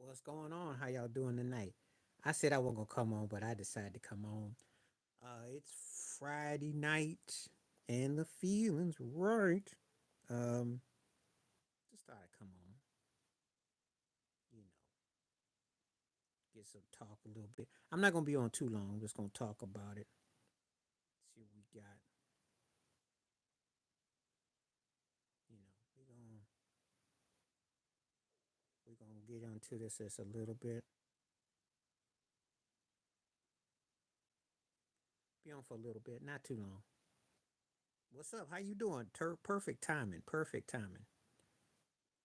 What's going on? How y'all doing tonight? I said I wasn't gonna come on, but I decided to come on. It's Friday night, and the feeling's right. Um, just thought I'd come on. You know, get some talk a little bit. I'm not gonna be on too long. I'm just gonna talk about it. See what we got. You know, we're gonna get into this just a little bit. Be on for a little bit, not too long. What's up? How you doing? Perfect timing. Perfect timing.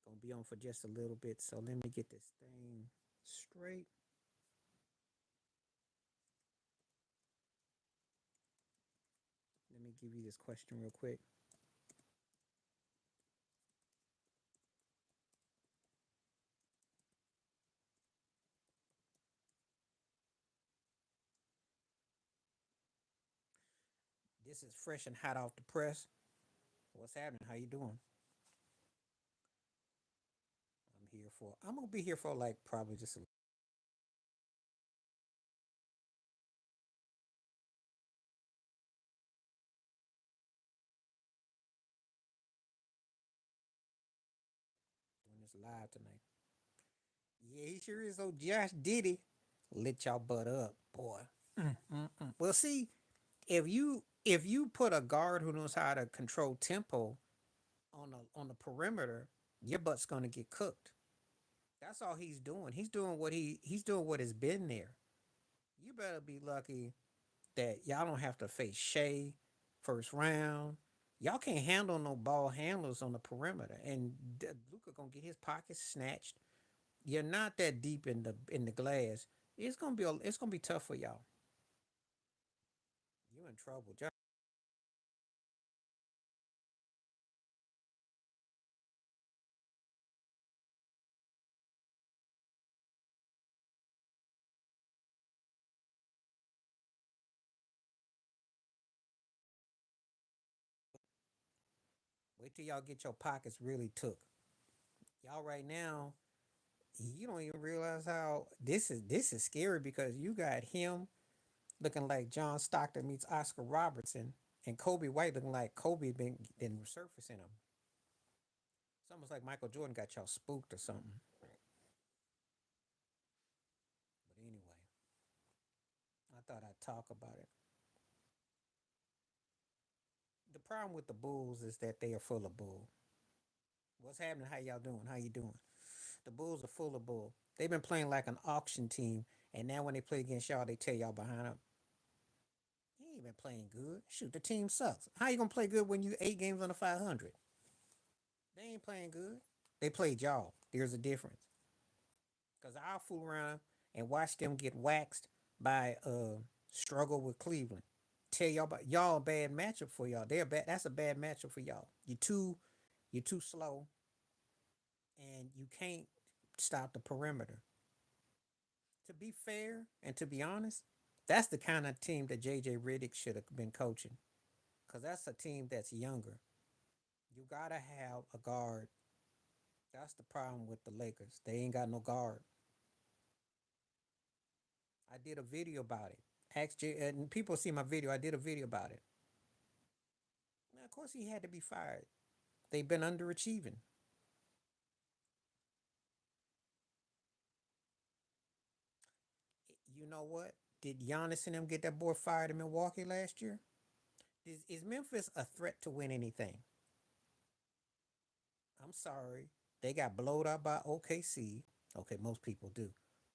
Gonna be on for just a little bit. So let me get this thing straight. Let me give you this question real quick. This is fresh and hot off the press. What's happening? How you doing? I'm gonna be here for like probably just doing this live tonight. Yeah, he sure is. Oh, Josh Diddy, lit y'all butt up, boy. Well, see, if you put a guard who knows how to control tempo on the perimeter, your butt's gonna get cooked. That's all he's doing. He's doing what has been there. You better be lucky that y'all don't have to face Shea first round. Y'all can't handle no ball handlers on the perimeter, and Luka gonna get his pockets snatched. You're not that deep in the glass. It's gonna be tough for y'all. You in trouble. Just wait till y'all get your pockets really took. Y'all right now, you don't even realize how this is scary because you got him looking like John Stockton meets Oscar Robertson, and Kobe White looking like Kobe been resurfacing him. It's almost like Michael Jordan got y'all spooked or something. But anyway, I thought I'd talk about it. The problem with the Bulls is that they are full of bull. What's happening? How y'all doing? How you doing? The Bulls are full of bull. They've been playing like an auction team, and now when they play against y'all, they tell y'all behind up. You ain't been playing good. Shoot, the team sucks. How you gonna play good when you 8 games under 500? They ain't playing good. They played y'all. There's a difference. Cause I'll fool around and watch them get waxed by struggle with Cleveland. Tell y'all about y'all a bad matchup for y'all. They're bad. That's a bad matchup for y'all. You're too slow, and you can't stop the perimeter. To be fair and to be honest, that's the kind of team that JJ Redick should have been coaching. Cause that's a team that's younger. You gotta have a guard. That's the problem with the Lakers. They ain't got no guard. I did a video about it. Ask J, and people see my video. I did a video about it. Now, of course, he had to be fired. They've been underachieving. You know what? Did Giannis and them get that boy fired in Milwaukee last year? Is Memphis a threat to win anything? I'm sorry. They got blowed out by OKC. Okay, most people do.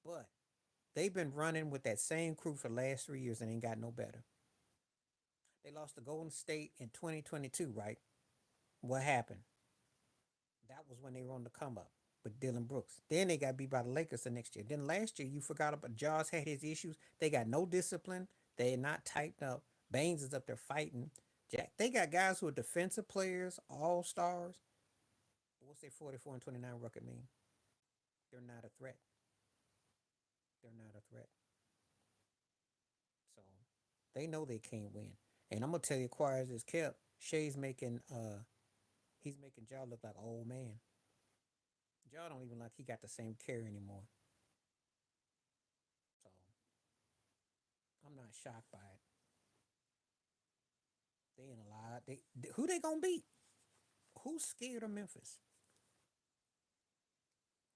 But they've been running with that same crew for the last 3 years and ain't got no better. They lost to Golden State in 2022, right? What happened? That was when they were on the come up with Dylan Brooks. Then they got beat by the Lakers the next year. Then last year, you forgot about Jaws had his issues. They got no discipline. They're not tightened up. Baines is up there fighting. Jack, they got guys who are defensive players, all stars. What's their 44-29 record mean? They're not a threat. They're not a threat. So they know they can't win. And I'm gonna tell you, Choirs is kept. Shay's making he's making Ja look like an old man. Ja don't even like he got the same care anymore. not shocked by it. They ain't a lot. Who they gonna beat? Who's scared of Memphis?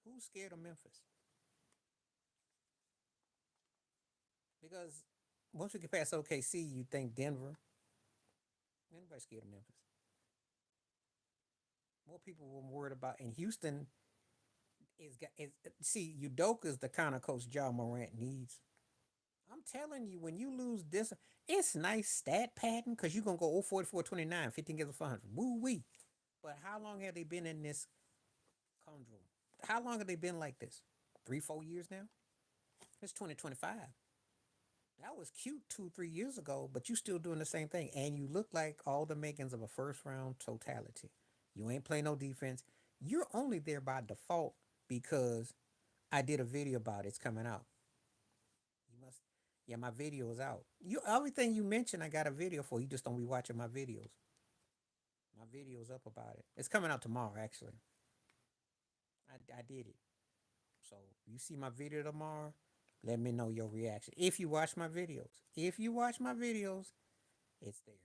Who's scared of Memphis? Because once we get past OKC, you think Denver. Anybody scared of Memphis? More people were worried about. And Houston is see Udoka is the kind of coach John Morant needs. I'm telling you, when you lose this, it's nice stat pattern because you're gonna go 0-44-29, 15 games of 500. Woo wee. But how long have they been in this conundrum? How long have they been like this? 3, 4 years now? It's 2025. That was cute 2, 3 years ago, but you still doing the same thing. And you look like all the makings of a first round totality. You ain't playing no defense. You're only there by default because I did a video about it. It's coming out. You must, yeah, my video is out. You everything you mentioned, I got a video for. You just don't be watching my videos. My video's up about it. It's coming out tomorrow, actually. I did it. So you see my video tomorrow. Let me know your reaction. If you watch my videos, it's there.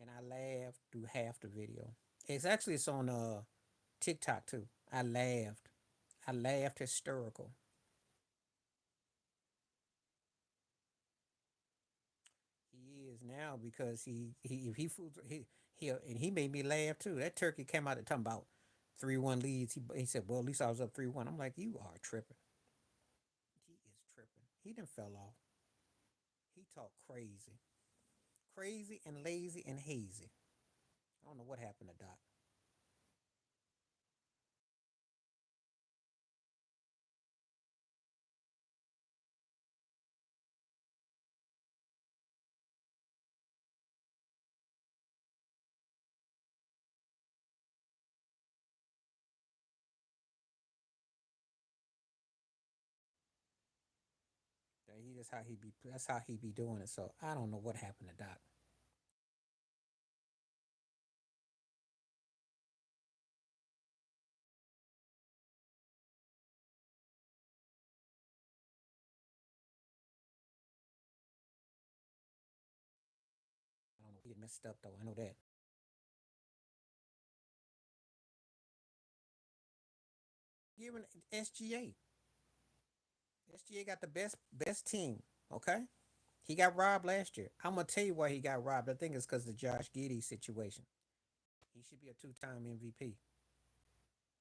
And I laughed through half the video. It's on TikTok too. I laughed. I laughed hysterical. He is now because he if he fools he and he made me laugh too. That turkey came out and talking about 3-1 leads. He said, "Well, at least I was up 3-1." I'm like, "You are tripping. He is tripping. He done fell off. He talk crazy, crazy and lazy and hazy. I don't know what happened to Doc. He just how he be. That's how he be doing it. So I don't know what happened to Doc. I don't know. He messed up though. I know that. Given SGA, SGA got the best team. Okay, he got robbed last year. I'm gonna tell you why he got robbed. I think it's because of the Josh Giddey situation. He should be a two-time MVP.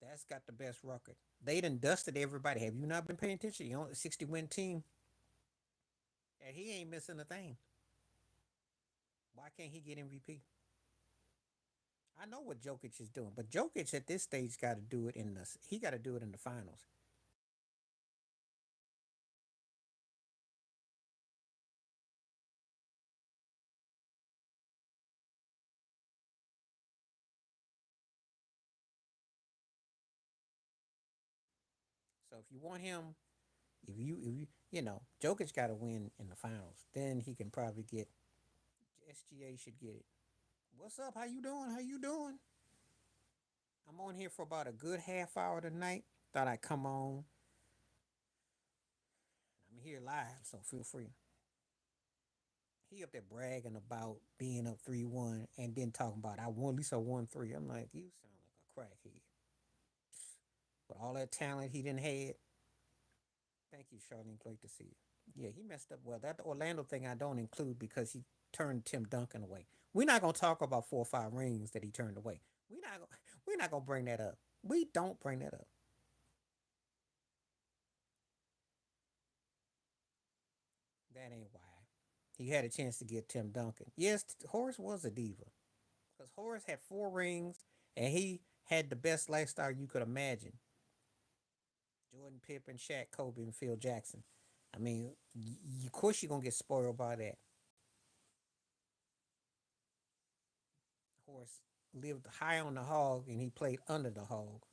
That's got the best record. They done dusted everybody. Have you not been paying attention? You know, 60-win team, and he ain't missing a thing. Why can't he get MVP? I know what Jokic is doing, but Jokic at this stage got to do it in the. He got to do it in the finals. So if you want him, if you Jokic got to win in the finals, then he can probably get. SGA should get it. What's up? How you doing? How you doing? I'm on here for about a good half hour tonight. Thought I'd come on. I'm here live, so feel free. He up there bragging about being up 3-1 and then talking about I won at least I won three. I'm like, you sound like a crackhead. But all that talent he didn't had. Thank you, Charlene. Great to see you. Yeah, he messed up. Well, that Orlando thing I don't include because he turned Tim Duncan away. We're not gonna talk about 4 or 5 rings that he turned away. We're not gonna bring that up. We don't bring that up. That ain't why. He had a chance to get Tim Duncan. Yes, Horace was a diva because Horace had 4 rings and he had the best lifestyle you could imagine. Jordan, Pippen, Shaq, Kobe, and Phil Jackson. I mean, of course you're gonna get spoiled by that. Horace lived high on the hog and he played under the hog.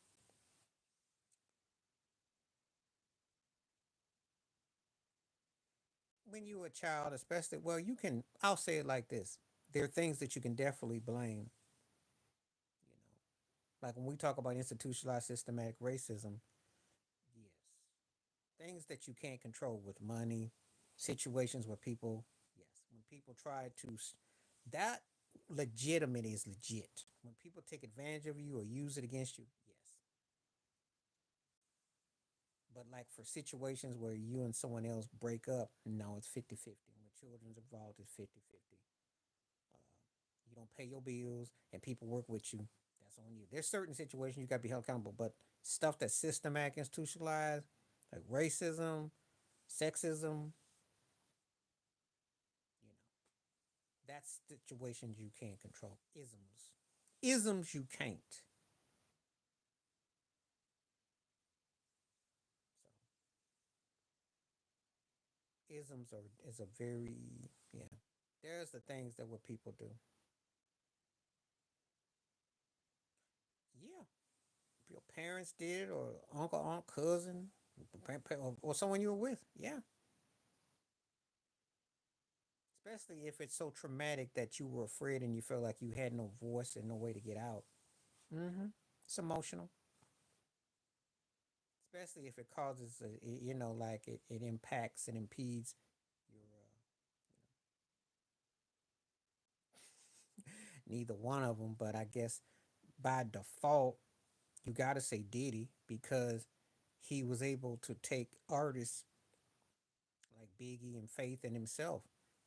When you were a child, especially, well, you can. I'll say it like this: there are things that you can definitely blame. You know, like when we talk about institutionalized systematic racism, yes, things that you can't control with money. situations where people, yes, when people try to, that legitimate is legit. When people take advantage of you or use it against you, yes. But like for situations where you and someone else break up, no, it's 50-50. When children's involved, it's 50-50. You don't pay your bills and people work with you, that's on you. There's certain situations you got to be held accountable, but stuff that's systematic, institutionalized, like racism, sexism, you know, that's situations you can't control. Isms you can't. So isms are is a very, yeah. There's the things that what people do. Yeah, your parents did, or uncle, aunt, cousin, or someone you were with. Yeah, especially if it's so traumatic that you were afraid and you felt like you had no voice and no way to get out. Mm-hmm. It's emotional, especially if it causes, like it impacts and impedes your. Neither one of them, but I guess by default you got to say Diddy because he was able to take artists like Biggie and Faith and himself.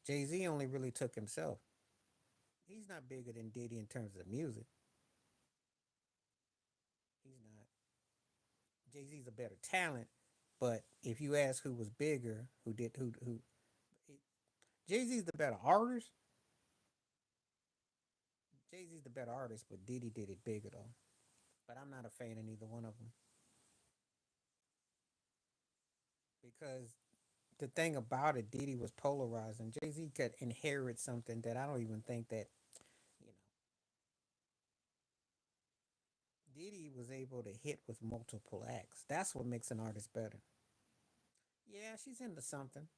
Jay Z only really took himself. He's not bigger than Diddy in terms of music. He's not. Jay Z's a better talent, but if you ask who was bigger, who Jay Z's the better artist. Jay Z's the better artist, but Diddy did it bigger though. But I'm not a fan of neither one of them because the thing about it, Diddy was polarizing. Jay Z could inherit something that I don't even think that you know. Diddy was able to hit with multiple acts. That's what makes an artist better. Yeah, she's into something.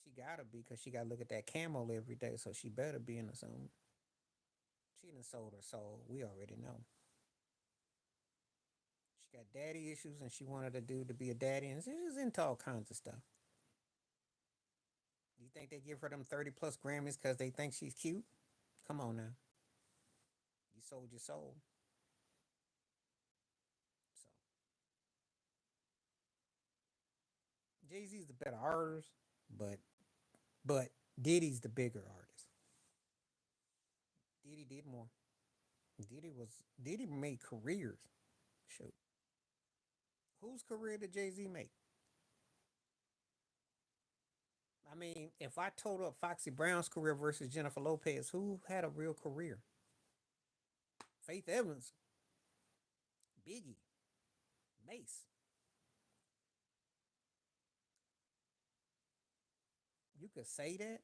She gotta be because she gotta look at that camel every day, so she better be into something. She done sold her soul. We already know. She got daddy issues, and she wanted a dude to be a daddy, and she's into all kinds of stuff. You think they give her them 30 plus Grammys because they think she's cute? Come on now, you sold your soul. So Jay Z's the better artist, but but Diddy's the bigger artist. Diddy did more. Diddy made careers. Shoot, whose career did Jay Z make? I mean, if I totaled up Foxy Brown's career versus Jennifer Lopez, who had a real career? Faith Evans, Biggie, Mace. You could say that,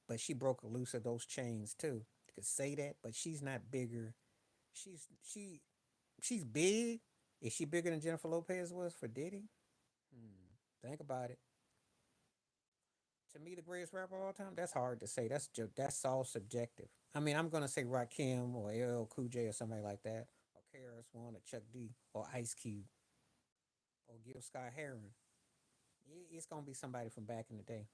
but she broke loose of those chains too. You could say that, but she's not bigger. She's she she's big. Is she bigger than Jennifer Lopez was for Diddy? Think about it. To me, the greatest rapper of all time. That's hard to say. That's all subjective. I mean, I'm gonna say Rakim or LL Cool J or somebody like that, or KRS One or Chuck D or Ice Cube or Gil Scott Heron. It's gonna be somebody from back in the day.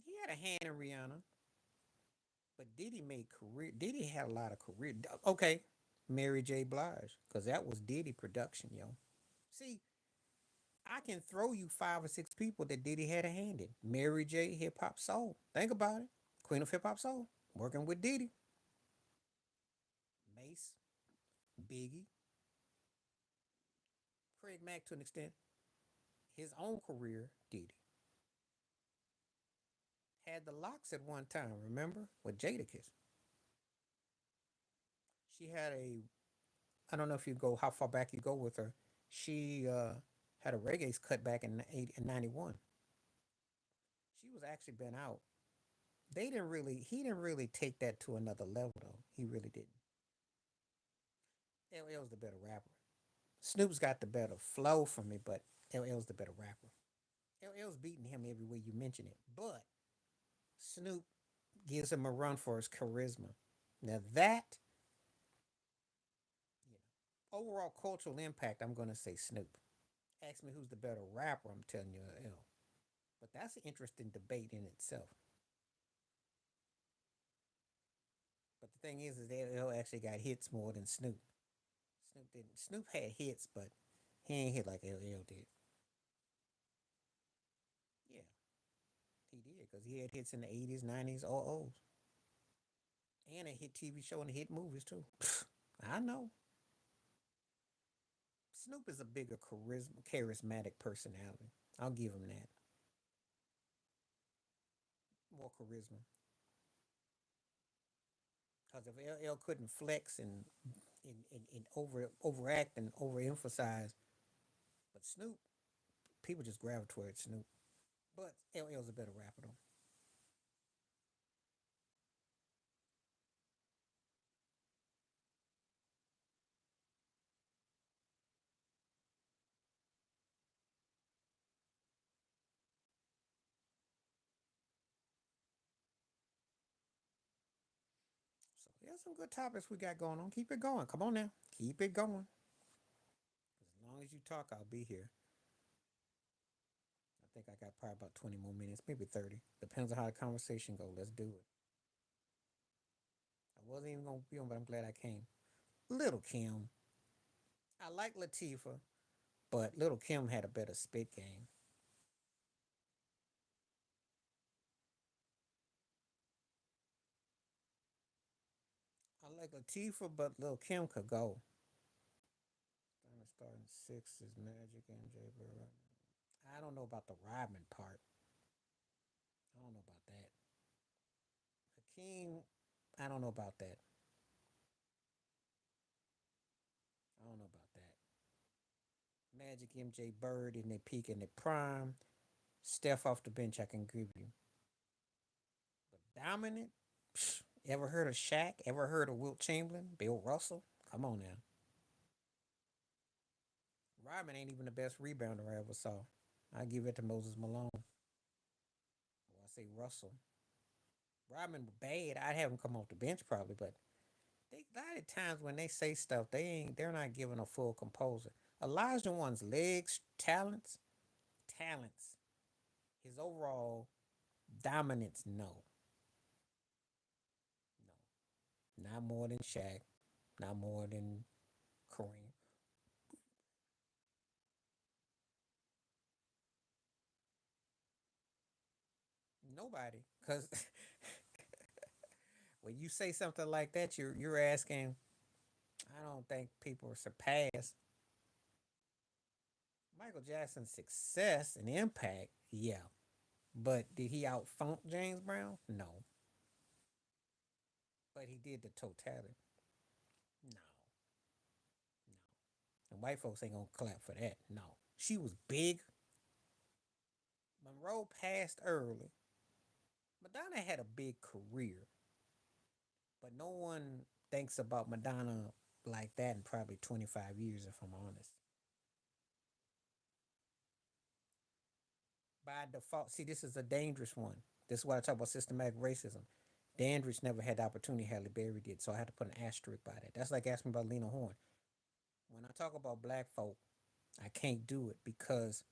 He had a hand in Rihanna, but Diddy made career. Diddy had a lot of career. Okay, Mary J. Blige, because that was Diddy production, yo. See, I can throw you 5 or 6 people that Diddy had a hand in. Mary J. Hip Hop Soul. Think about it. Queen of Hip Hop Soul, working with Diddy. Mace, Biggie, Craig Mack to an extent. His own career, Diddy. Had the locks at one time, remember? With Jadakiss. She had a, I don't know if you go, how far back you go with her. She had a reggae cut back in 91. She was actually been out. He didn't really take that to another level though. He really didn't. LL's the better rapper. Snoop's got the better flow for me, but LL's the better rapper. LL's beating him every way you mention it, but Snoop gives him a run for his charisma. Now that, you know, overall cultural impact, I'm going to say Snoop. Ask me who's the better rapper, I'm telling you L. But that's an interesting debate in itself. But the thing is that L actually got hits more than Snoop. Snoop didn't. Snoop had hits, but he ain't hit like LL did. Yeah, he did because he had hits in the 80s, 90s, or O's. And a hit TV show and hit movies too. I know. Snoop is a bigger charismatic personality. I'll give him that. More charisma. Because if LL couldn't flex and overact and overemphasize, but Snoop, people just gravitate towards Snoop. But LL's a better rapper though. So there's some good topics we got going on. Keep it going. Come on now. Keep it going. As long as you talk, I'll be here. I think I got probably about 20 more minutes, maybe 30. Depends on how the conversation goes. Let's do it. I wasn't even going to be on, but I'm glad I came. Little Kim. I like Latifah, but Little Kim had a better spit game. I like Latifah, but Little Kim could go. Starting six is Magic and J. Burrow. I don't know about the Rodman part. I don't know about that. Hakeem, I don't know about that. I don't know about that. Magic, MJ, Bird in their peak and their prime. Steph off the bench, I can give you. But dominant? Psh, ever heard of Shaq? Ever heard of Wilt Chamberlain? Bill Russell? Come on now. Rodman ain't even the best rebounder I ever saw. I give it to Moses Malone. Or I say Russell. Rodman was bad. I'd have him come off the bench probably, but they a lot of times when they say stuff, they're not giving a full composer. Elijah One's legs, talents. His overall dominance, no, no, not more than Shaq, not more than Kareem. Nobody, because when you say something like that, you're asking. I don't think people surpass Michael Jackson's success and impact. Yeah, but did he outfunk James Brown? No, but he did the totality. No, no. And white folks ain't gonna clap for that. No, she was big. Monroe passed early. Madonna had a big career, but no one thinks about Madonna like that in probably 25 years, if I'm honest. By default, see, this is a dangerous one. This is why I talk about systematic racism. Dandridge never had the opportunity Halle Berry did, so I had to put an asterisk by that. That's like asking about Lena Horne. When I talk about black folk, I can't do it because,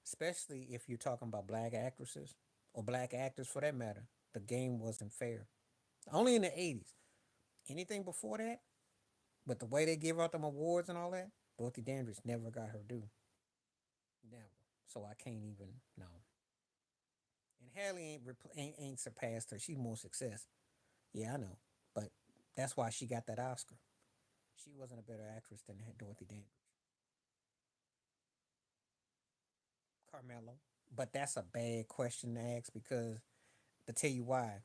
especially if you're talking about black actresses or black actors for that matter, the game wasn't fair. Only in the 80s. Anything before that, but the way they give out them awards and all that, Dorothy Dandridge never got her due. Never. So I can't even know. And Halle ain't surpassed her. She's more success. Yeah, I know. But that's why she got that Oscar. She wasn't a better actress than Dorothy Dandridge. Carmelo. But that's a bad question to ask because to tell you why.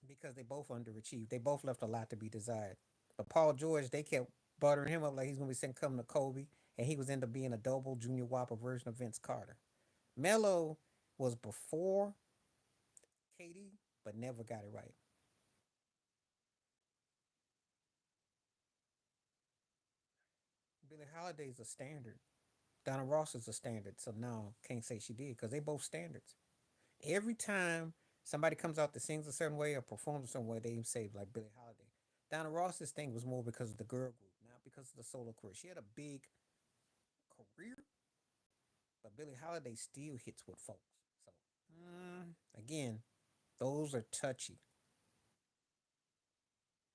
Because they both underachieved. They both left a lot to be desired. But Paul George, they kept buttering him up like he's gonna be sent coming to Kobe, and he was end up being a double Junior Whopper version of Vince Carter. Melo was before KD, but never got it right. Billie Holiday's a standard. Donna Ross is a standard. So no, can't say she did because they both standards. Every time somebody comes out that sings a certain way or performs a certain way, they even say like Billie Holiday. Donna Ross's thing was more because of the girl group, not because of the solo career. She had a big career, Billie Holiday still hits with folks. So again, those are touchy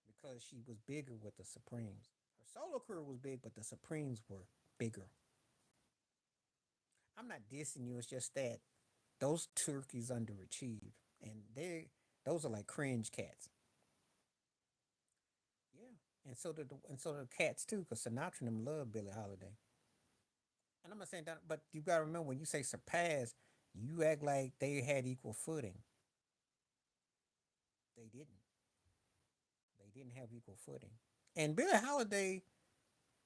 because she was bigger with the Supremes. Her solo career was big, but the Supremes were bigger. I'm not dissing you. It's just that those turkeys underachieved, and those are like cringe cats. Yeah, and so the cats too, because Sinatra and them love Billie Holiday. And I'm not saying that, but you gotta remember when you say surpass, you act like they had equal footing. They didn't. They didn't have equal footing. And Billie Holiday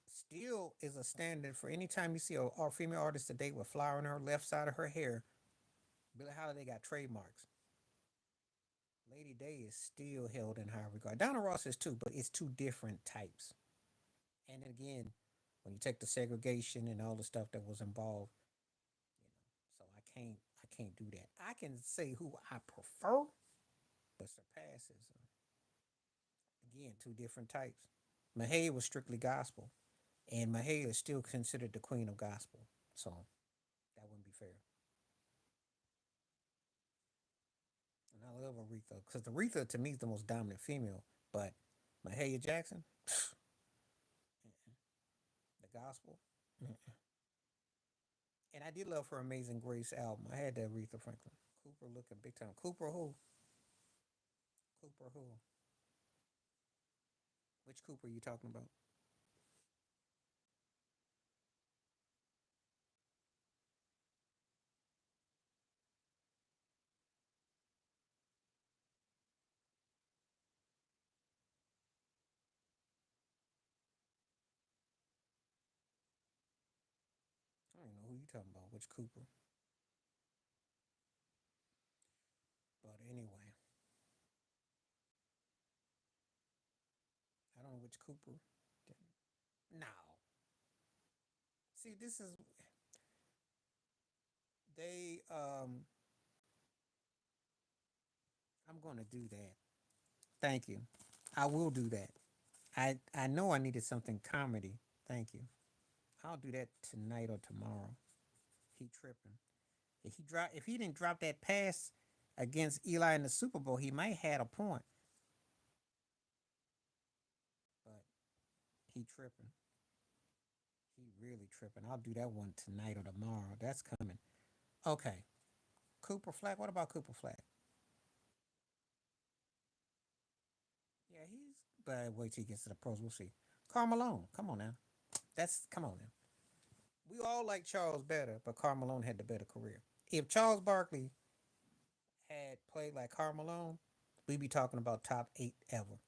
still is a standard for any time you see a female artist today with flower on her left side of her hair. Billie Holiday got trademarks. Lady Day is still held in high regard. Donna Ross is too, but it's two different types. And again, when you take the segregation and all the stuff that was involved, so I can't do that. I can say who I prefer, but surpasses again two different types. Mahalia was strictly gospel, and Mahalia is still considered the queen of gospel. So that wouldn't be fair. And I love Aretha because Aretha to me is the most dominant female, but Mahalia Jackson, the gospel. And I did love her Amazing Grace album. I had that Aretha Franklin. Cooper looking big time. Cooper who? Cooper who? Which Cooper are you talking about? I don't know who you talking about. Which Cooper? But anyway, I don't know which Cooper. No. See, this is they. I'm going to do that. Thank you. I will do that. I know I needed something comedy. Thank you. I'll do that tonight or tomorrow. He tripping. If he didn't drop that pass against Eli in the Super Bowl, he might have had a point. But he tripping. He really tripping. I'll do that one tonight or tomorrow. That's coming. Okay. Cooper Flag. What about Cooper Flag? Yeah, he's. But wait till he gets to the pros. We'll see. Carl Malone. Come on now. Come on now. We all like Charles better, but Carl Malone had the better career. If Charles Barkley had played like Carl Malone, we'd be talking about top eight ever.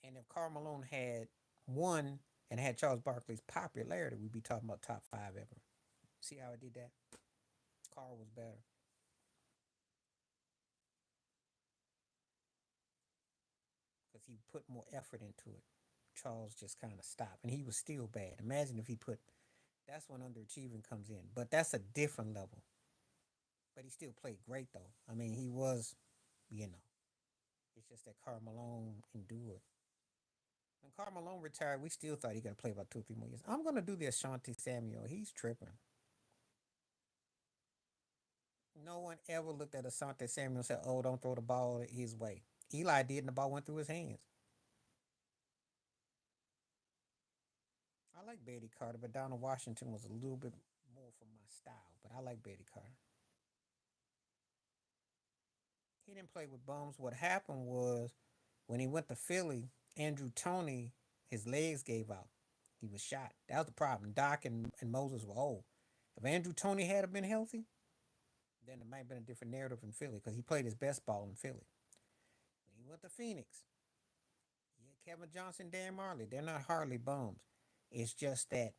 And if Carl Malone had won and had Charles Barkley's popularity, we'd be talking about top five ever. See how I did that? Carl was better because he put more effort into it. Charles just kind of stopped, and he was still bad. Imagine if he put. That's when underachieving comes in, but that's a different level. But he still played great though. I mean, he was, you know, it's just that Carl Malone endured. When Carl Malone retired, we still thought he got to play about 2 or 3 more years. I'm gonna do the Ashanti Samuel. He's tripping. No one ever looked at Asante Samuel and said, "Oh, don't throw the ball his way." Eli did, and the ball went through his hands. I like Betty Carter, but Donald Washington was a little bit more for my style. But I like Betty Carter. He didn't play with bums. What happened was when he went to Philly, Andrew Toney, his legs gave out. He was shot. That was the problem. Doc and Moses were old. If Andrew Toney had been healthy, then it might have been a different narrative in Philly because he played his best ball in Philly. When he went to Phoenix, yeah, Kevin Johnson, Dan Marley, they're not hardly bums. It's just that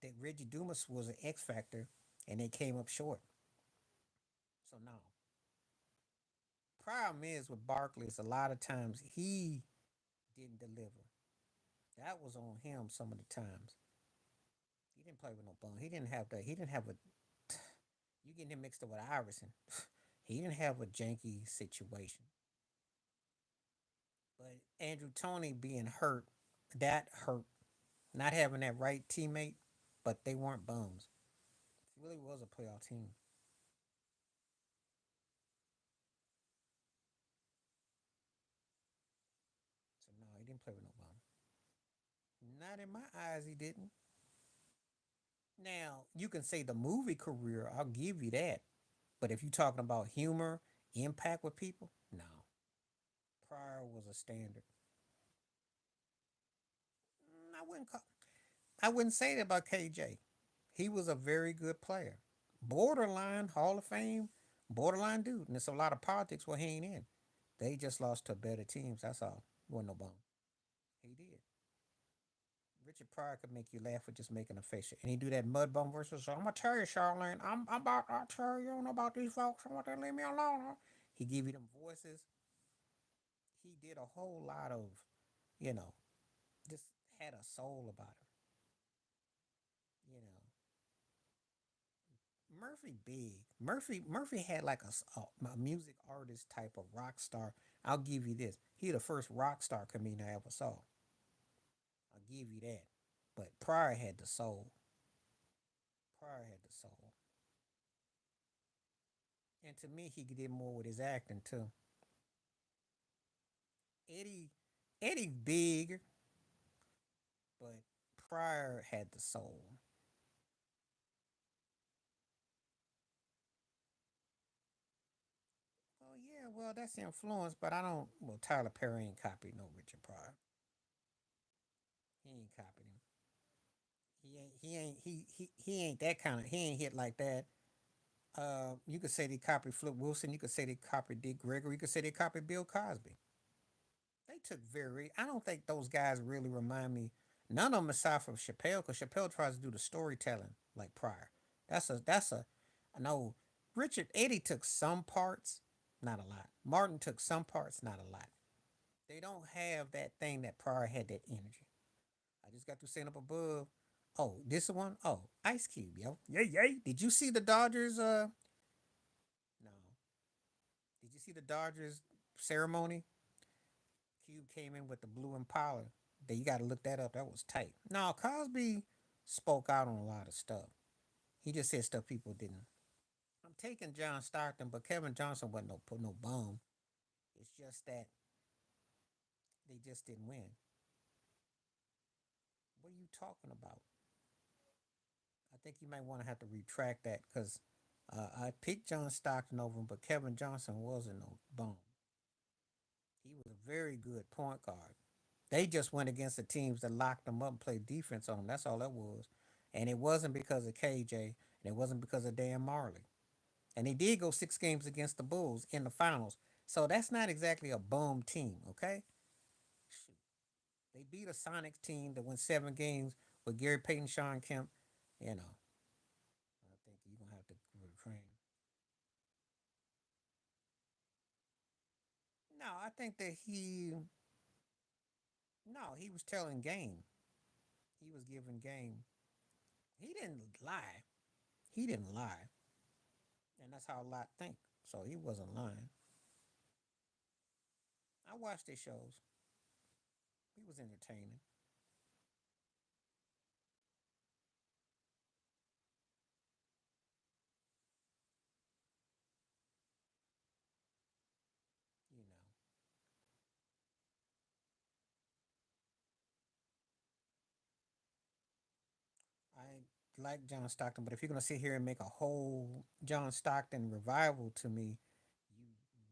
that Reggie Dumas was an X factor and they came up short. So no. Problem is with Barkley is a lot of times he didn't deliver. That was on him some of the times. He didn't play with no bum. He didn't have that. He didn't have a. You getting him mixed up with Iverson. He didn't have a janky situation. But Andrew Toney being hurt, that hurt. Not having that right teammate. but they weren't bums. It really was a playoff team. So no, he didn't play with no bum. Not in my eyes, he didn't. Now you can say the movie career, I'll give you that. But if you're talking about humor, impact with people, no. Pryor was a standard. I wouldn't say that about KJ. He was a very good player. Borderline Hall of Fame, borderline dude. And there's a lot of politics where he ain't in. They just lost to better teams. That's all. Wasn't no bum. He did. Richard Pryor could make you laugh with just making a face. And he do that mud bum versus, I'm going to tell you, Charlene, I'm about to tell you, don't know about these folks. I want to leave me alone. Huh? He give you them voices. He did a whole lot of, you know, just had a soul about him. You know, Murphy big. Murphy had like a music artist type of rock star. I'll give you this. He the first rock star comedian I ever saw. I'll give you that. But Pryor had the soul. Pryor had the soul. And to me, he did more with his acting too. Eddie, Eddie big, but Pryor had the soul. Oh yeah, well that's influence, but I don't. Well, Tyler Perry ain't copied no Richard Pryor. He ain't copied him. He ain't that kind of. He ain't hit like that. You could say they copied Flip Wilson. You could say they copied Dick Gregory. You could say they copied Bill Cosby. They took very. I don't think those guys really remind me. None of them aside from Chappelle, because Chappelle tries to do the storytelling like Pryor. That's a. I know Richard Eddie took some parts, not a lot. Martin took some parts, not a lot. They don't have that thing that Pryor had. That energy. I just got to saying up above. Oh, this one? Oh, Ice Cube, yo. Yay, yay. Did you see the Dodgers? No. Did you see the Dodgers ceremony? Cube came in with the blue Impala. Then you got to look that up. That was tight. No, Cosby spoke out on a lot of stuff. He just said stuff people didn't. I'm taking John Stockton, but Kevin Johnson wasn't no bum. It's just that they just didn't win. What are you talking about? I think you might want to have to retract that because I picked John Stockton over him, but Kevin Johnson wasn't no bum. He was a very good point guard. They just went against the teams that locked them up and played defense on them. That's all that was. And it wasn't because of KJ, and it wasn't because of Dan Marley. And they did go 6 games against the Bulls in the finals. So that's not exactly a bum team, okay? Shoot. They beat a Sonics team that went 7 games with Gary Payton, Sean Kemp. You know, I think you're going to have to refrain. No, I think that no, he was telling game. He was giving game. He didn't lie. He didn't lie. And that's how a lot think. So he wasn't lying. I watched his shows. He was entertaining. You know, I like John Stockton, but if you're gonna sit here and make a whole John Stockton revival to me, you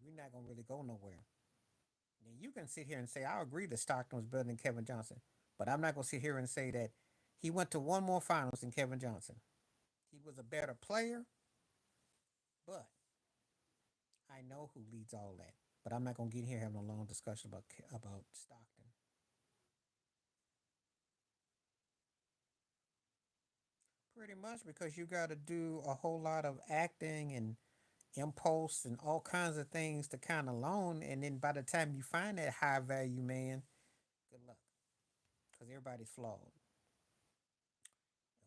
we're not gonna really go nowhere. Now you can sit here and say I agree that Stockton was better than Kevin Johnson, but I'm not gonna sit here and say that he went to one more finals than Kevin Johnson. He was a better player, but I know who leads all that. But I'm not gonna get here having a long discussion about Stockton. Pretty much because you got to do a whole lot of acting and impulse and all kinds of things to kind of loan. And then by the time you find that high value man, good luck because everybody's flawed.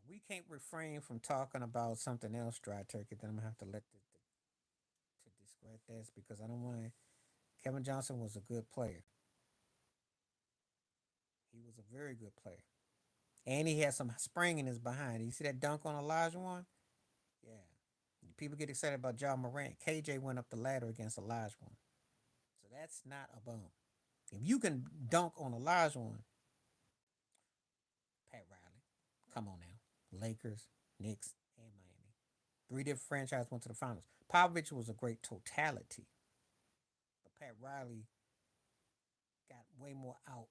We can't refrain from talking about something else, dry turkey. Then I'm gonna have to let to discredit this because I don't want to. Kevin Johnson was a good player. He was a very good player. And he had some spring in his behind. You see that dunk on Elijah one? Yeah. People get excited about John Morant. KJ went up the ladder against Elijah one. So that's not a bum. If you can dunk on Elijah one, Pat Riley, come on now. Lakers, Knicks, and Miami. Three different franchises went to the finals. Popovich was a great totality, but Pat Riley got way more out.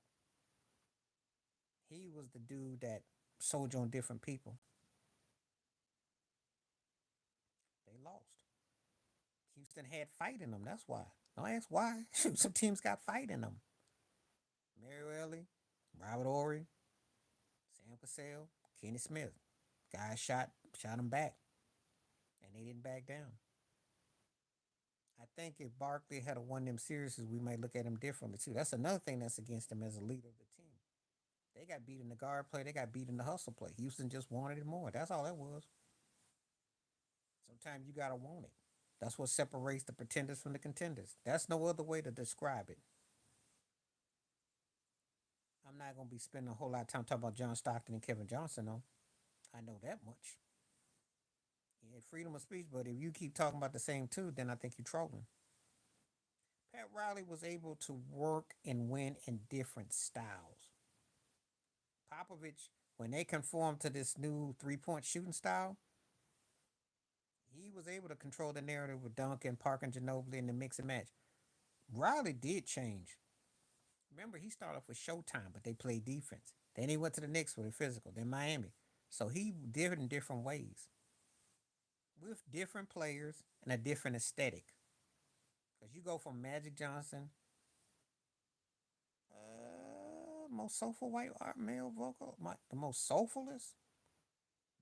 He was the dude that sold on different people. They lost. Houston had fight in them. That's why. Don't ask why. Some teams got fight in them. Mario Ellie, Robert Ory, Sam Cassell, Kenny Smith. Guys shot them back, and they didn't back down. I think if Barkley had won them series, we might look at him differently too. That's another thing that's against him as a leader of the team. They got beat in the guard play. They got beat in the hustle play. Houston just wanted it more. That's all that was. Sometimes you gotta want it. That's what separates the pretenders from the contenders. That's no other way to describe it. I'm not gonna be spending a whole lot of time talking about John Stockton and Kevin Johnson, though. I know that much. Yeah, freedom of speech, but if you keep talking about the same two, then I think you're trolling. Pat Riley was able to work and win in different styles. Popovich, when they conformed to this new 3-point shooting style, he was able to control the narrative with Duncan, Parker, and Ginobili in the mix and match. Riley did change. Remember, he started off with Showtime, but they played defense. Then he went to the Knicks with a physical, then Miami. So he did it in different ways with different players and a different aesthetic. Because you go from Magic Johnson, most soulful white art male vocal, the most soulfulest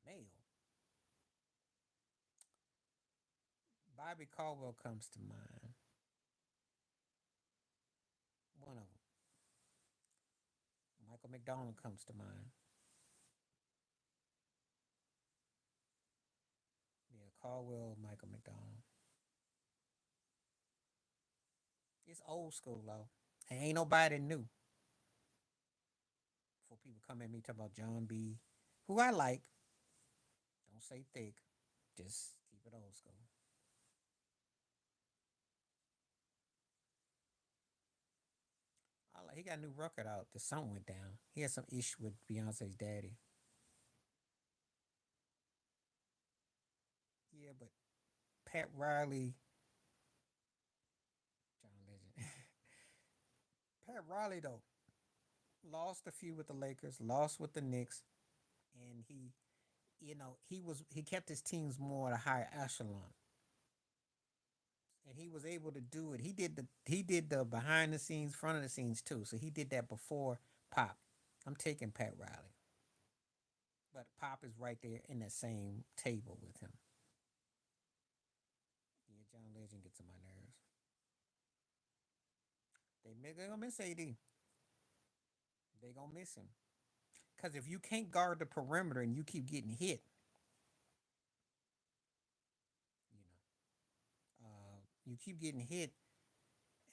male. Bobby Caldwell comes to mind. One of them. Michael McDonald comes to mind. Yeah, Caldwell, Michael McDonald. It's old school though. And ain't nobody new. Before people come at me talking about John B, who I like. Don't say thick. Just keep it old school. He got a new record out. The song went down. He had some issue with Beyonce's daddy. Yeah, but Pat Riley, John Legend. Pat Riley though lost a few with the Lakers, lost with the Knicks, and he kept his teams more at a higher echelon, and he was able to do it. He did the behind the scenes, front of the scenes too. So he did that before Pop. I'm taking Pat Riley, but Pop is right there in that same table with him. Yeah, John Legend gets on my nerves. They're gonna miss AD. They gonna miss him because if you can't guard the perimeter and you keep getting hit, you keep getting hit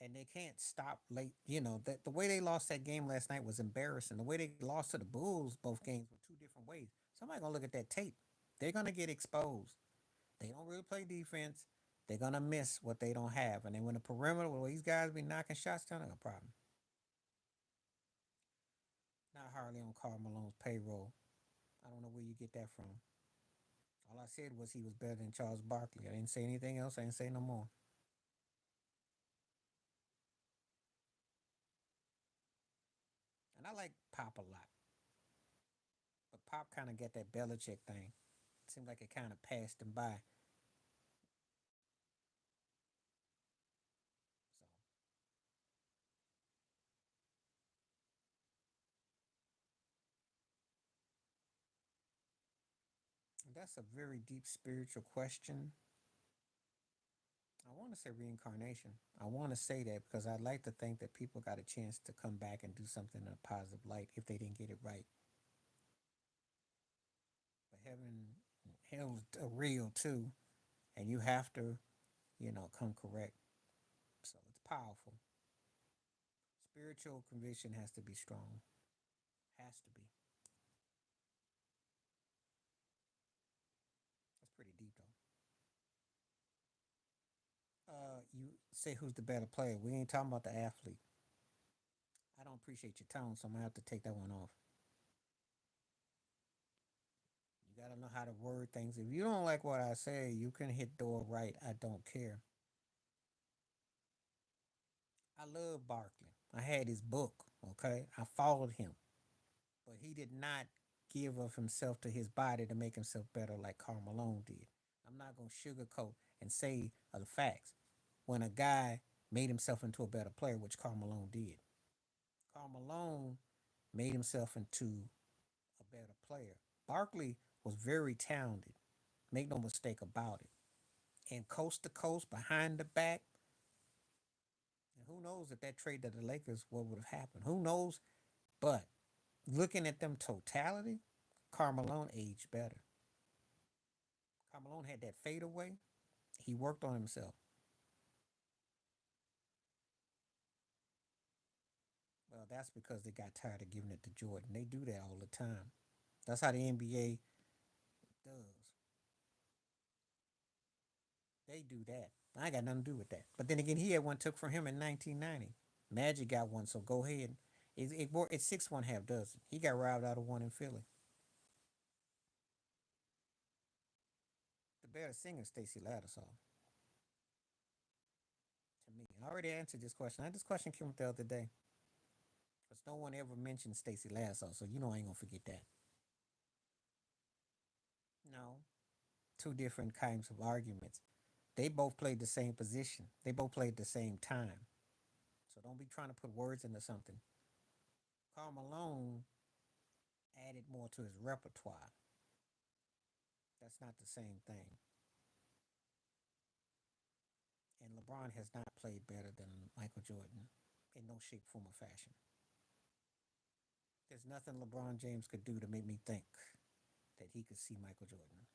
and they can't stop late. That the way they lost that game last night was embarrassing. The way they lost to the Bulls both games were two different ways. Somebody gonna look at that tape. They're gonna get exposed. They don't really play defense. They're gonna miss what they don't have. And then when the perimeter, well, these guys be knocking shots down, no problem. Not hardly on Carl Malone's payroll. I don't know where you get that from. All I said was he was better than Charles Barkley. I didn't say anything else. I didn't say no more. And I like Pop a lot, but Pop kind of got that Belichick thing. It seemed like it kind of passed him by. So that's a very deep spiritual question. I want to say reincarnation. I want to say that because I'd like to think that people got a chance to come back and do something in a positive light if they didn't get it right. But heaven, hell's real too, and you have to, come correct. So it's powerful. Spiritual conviction has to be strong. Has to be. you say who's the better player, we ain't talking about the athlete. I don't appreciate your tone, so I'm gonna have to take that one off. You gotta know how to word things. If you don't like what I say, you can hit door right. I don't care. I love Barkley. I had his book, okay? I followed him, but he did not give of himself to his body to make himself better like Karl Malone did. I'm not gonna sugarcoat and say the facts. When a guy made himself into a better player, which Karl Malone did, Karl Malone made himself into a better player. Barkley was very talented. Make no mistake about it. And coast to coast, behind the back, and who knows if that trade to the Lakers, what would have happened? Who knows? But looking at them totality, Karl Malone aged better. Karl Malone had that fadeaway. He worked on himself. Well, that's because they got tired of giving it to Jordan. They do that all the time. That's how the NBA does. They do that. I ain't got nothing to do with that. But then again, he had one took from him in 1990. Magic got one, so go ahead. It's 6-1 half dozen. He got robbed out of one in Philly. The better singer, Stacey Lattisaw, to me. I already answered this question. This question came up the other day. Because no one ever mentioned Stacey Lattisaw, so you know I ain't gonna forget that. No. Two different kinds of arguments. They both played the same position. They both played the same time. So don't be trying to put words into something. Karl Malone added more to his repertoire. That's not the same thing. And LeBron has not played better than Michael Jordan in no shape, form, or fashion. There's nothing LeBron James could do to make me think that he could see Michael Jordan.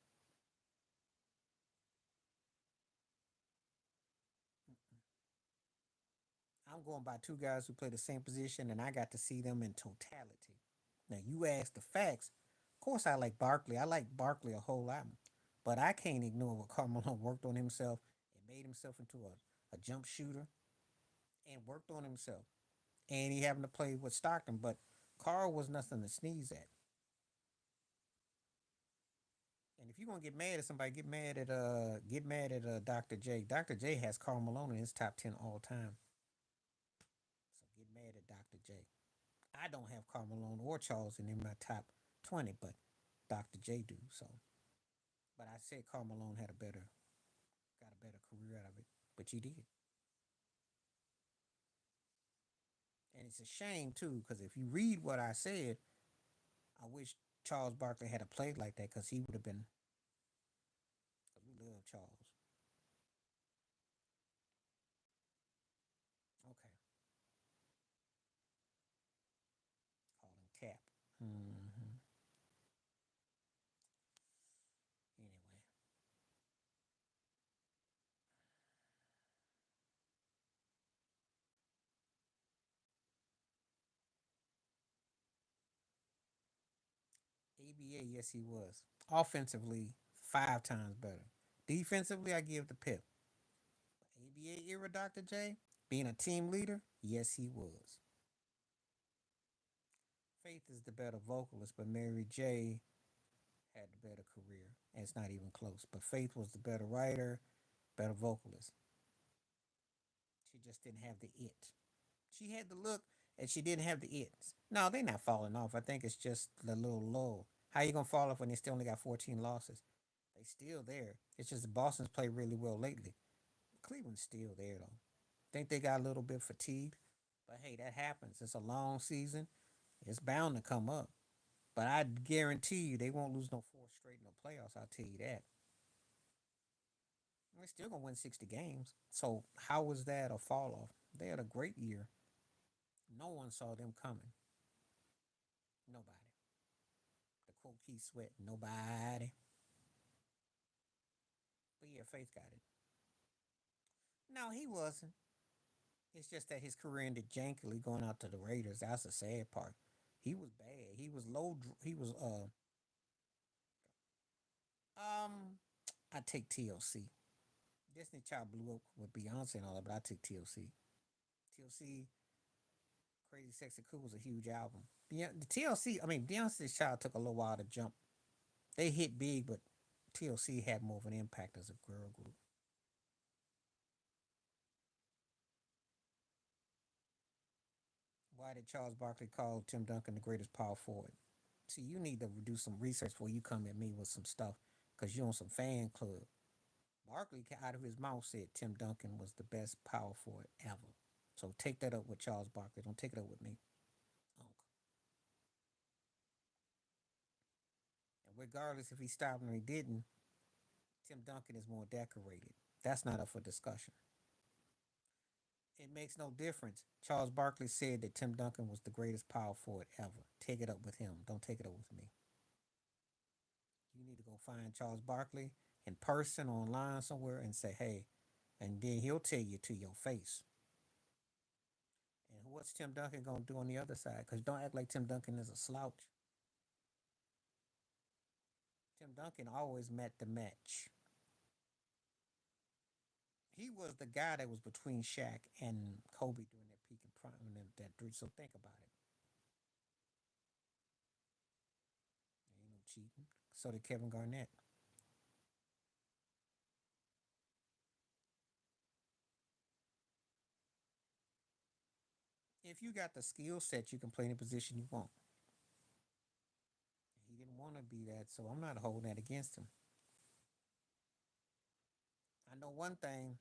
I'm going by two guys who play the same position, and I got to see them in totality. Now, you ask the facts. Of course, I like Barkley. I like Barkley a whole lot, but I can't ignore what Carmelo worked on himself and made himself into a jump shooter and worked on himself. And he happened to play with Stockton, but Carl was nothing to sneeze at. And if you're gonna get mad at somebody, get mad at Dr. J. Dr. J has Carl Malone in his top 10 all time. So get mad at Dr. J. I don't have Karl Malone or Charles in my top 20, but Dr. J do. So, but I said Karl Malone got a better career out of it, but he did, and it's a shame too because if you read what I said, I wish Charles Barkley had a played like that because he would have been. Cause we love Charles. Okay, call him Cap. Mm-hmm. Anyway, ABA, yes, he was. Offensively, 5 times better. Defensively, I give the Pip. ABA era Dr. J, being a team leader, yes, he was. Faith is the better vocalist, but Mary J had the better career. And it's not even close. But Faith was the better writer, better vocalist. She just didn't have the it. She had the look and she didn't have the it. No, they're not falling off. I think it's just the little low. How you gonna fall off when they still only got 14 losses? They still there. It's just Boston's played really well lately. Cleveland's still there though. Think they got a little bit fatigued. But hey, that happens. It's a long season. It's bound to come up. But I guarantee you they won't lose no four straight in the playoffs. I'll tell you that. They're still gonna win 60 games. So how was that a fall off? They had a great year. No one saw them coming. Nobody. The quote Keith Sweat, nobody. But yeah, Faith got it. No, he wasn't. It's just that his career ended jankily going out to the Raiders. That's the sad part. He was bad. He was low. He was um. I take TLC. Destiny Child blew up with Beyonce and all that, but I took TLC. TLC, Crazy Sexy Cool was a huge album. The TLC, I mean, Beyonce's Child took a little while to jump. They hit big, but TLC had more of an impact as a girl group. Why did Charles Barkley call Tim Duncan the greatest power forward? See, you need to do some research before you come at me with some stuff, because you're on some fan club. Barkley, out of his mouth, said Tim Duncan was the best power forward ever. So take that up with Charles Barkley. Don't take it up with me. Unc. And regardless if he stopped or he didn't, Tim Duncan is more decorated. That's not up for discussion. It makes no difference. Charles Barkley said that Tim Duncan was the greatest power forward ever. Take it up with him. Don't take it up with me. You need to go find Charles Barkley in person, online somewhere, and say, hey, and then he'll tell you to your face. And what's Tim Duncan gonna do on the other side? Because don't act like Tim Duncan is a slouch. Tim Duncan always met the match. He was the guy that was between Shaq and Kobe during that peak and prime and that three. So think about it. There ain't no cheating. So did Kevin Garnett. If you got the skill set, you can play any position you want. He didn't want to be that, so I'm not holding that against him. I know one thing.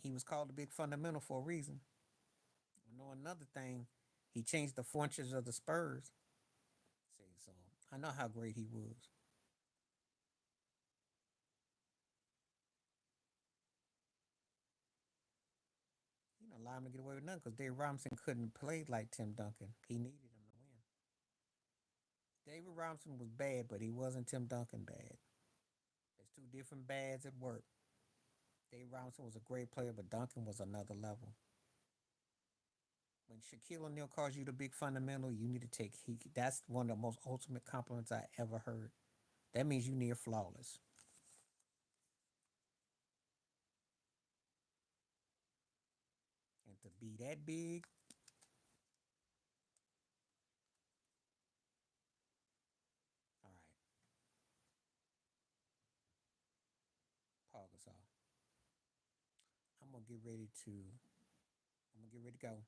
He was called the big fundamental for a reason. I know another thing. He changed the fortunes of the Spurs. See, so I know how great he was. He didn't allow him to get away with nothing because Dave Robinson couldn't play like Tim Duncan. He needed him to win. David Robinson was bad, but he wasn't Tim Duncan bad. There's two different bads at work. Dave Robinson was a great player, but Duncan was another level. When Shaquille O'Neal calls you the big fundamental, you need to take heat. That's one of the most ultimate compliments I ever heard. That means you near flawless. And to be that big, all right, Paul Gasol. I'm gonna get ready to. I'm gonna get ready to go.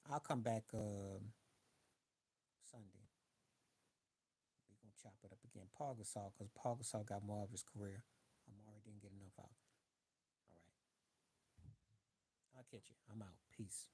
I'll come back Sunday. We're gonna chop it up again. Paul Gasol, because Paul Gasol got more of his career. I'm already didn't get enough out. All right, I'll catch you. I'm out. Peace.